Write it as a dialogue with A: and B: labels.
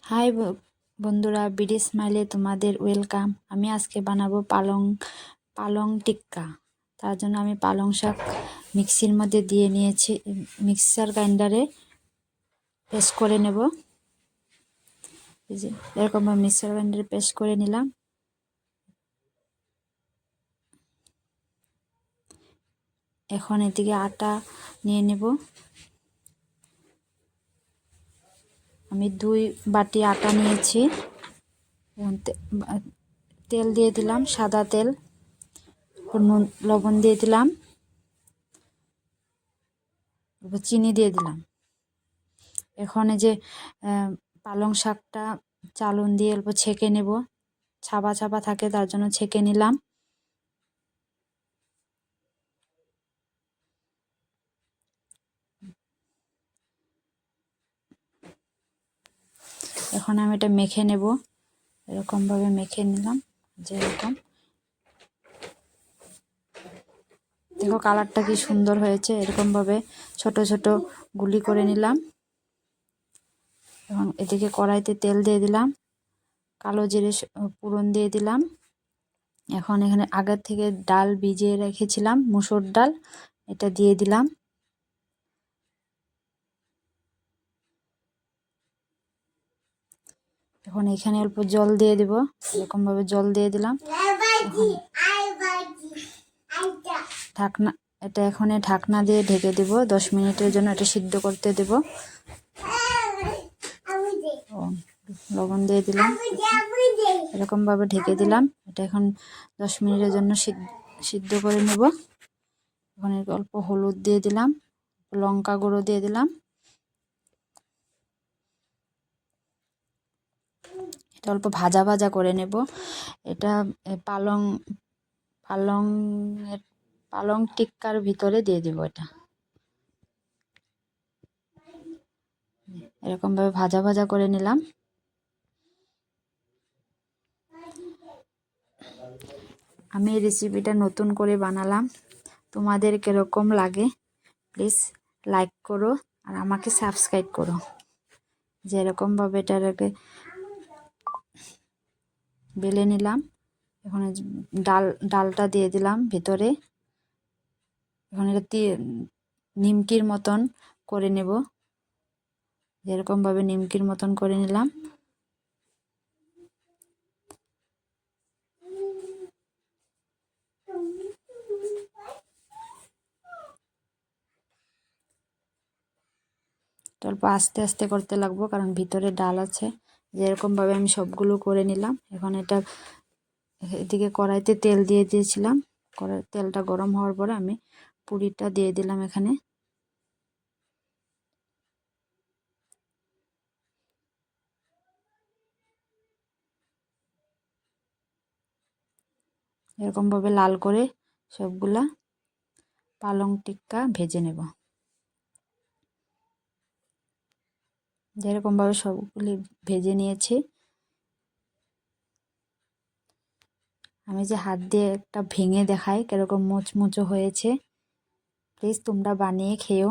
A: High বন্ধুরা, BD স্মাইলে তোমাদের welcome. আমি আজকে বানাবো পালং টিক্কা। তার জন্য আমি পালং শাক মিক্সির মধ্যে দিয়ে নিয়েছি, মিক্সার গ্রাইন্ডারে পেস্ট করে নেব। এই যে এরকম মিক্সার গ্রাইন্ডারে পেস্ট করে নিলাম। এখন এদিকে আটা নিয়ে নেব। আমি 2 বাটি আটা নিয়েছি। তেল দিয়ে দিলাম, সাদা তেল, নুন লবণ দিয়ে দিলাম, চিনি দিয়ে দিলাম। এখন এই যে পালং শাকটা চালন দিয়ে অল্প ছেঁকে নেব, ছাবা ছাবা থাকে তার জন্য ছেঁকে নিলাম। এখন আমি এটা মেখে নেব, এরকম ভাবে মেখে নিলাম। যেরকম দেখো কালারটা কি সুন্দর হয়েছে। এরকম ভাবে ছোট ছোট গুলি করে নিলাম। এখন এদিকে কড়াইতে তেল দিয়ে দিলাম, কালো জিরে ফোড়ন দিয়ে দিলাম। এখন এখানে আগের থেকে ডাল ভিজিয়ে রেখেছিলাম, মুসুর ডাল, এটা দিয়ে দিলাম। এখন এখানে অল্প জল দিয়ে দেব, এরকম ভাবে জল দিয়ে দিলাম। ঢাকনা এটা এখন ঢাকনা দিয়ে ঢেকে দেব 10 মিনিটের জন্য। এটা সিদ্ধ করতে দেব। লবণ দিয়ে দিলাম, এরকম ভাবে ঢেকে দিলাম। এটা এখন 10 মিনিটের জন্য সিদ্ধ করে নেব। এখন অল্প হলুদ দিয়ে দিলাম, লঙ্কা গুঁড়ো দিয়ে দিলাম। এটা অল্প ভাজা ভাজা করে নেব। এটা পালং টিক্কার ভিতরে দিয়ে দিব। এটা এরকম ভাবে ভাজা ভাজা করে নিলাম। আমি এই রেসিপিটা নতুন করে বানালাম, তোমাদের কিরকম লাগে প্লিজ লাইক করো আর আমাকে সাবস্ক্রাইব করো। যেরকম ভাবে এটাকে বেলে নিলাম। এখন ডালটা দিয়ে দিলাম ভিতরে। এখন এটা নিমকির মতন করে নেব। যেরকম ভাবে নিমকির মতন করে নিলাম। অল্প আস্তে আস্তে করতে লাগবো, কারণ ভিতরে ডাল আছে। যেরকম ভাবে আমি সবগুলো করে নিলাম। এখন এটা এদিকে কড়াইতে তেল দিয়ে দিয়েছিলাম। তেলটা গরম হওয়ার পরে আমি পুরিটা দিয়ে দিলাম এখানে। এরকম ভাবে লাল করে সবগুলা পালং টিক্কা ভেজে নেব। যেরকম ভাবে সবগুলি ভেজে নিয়েছি। আমি যে হাত দিয়ে একটা ভেঙে দেখাই কিরকম মুচমুচো হয়েছে। প্লিজ তোমরা বানিয়ে খেও।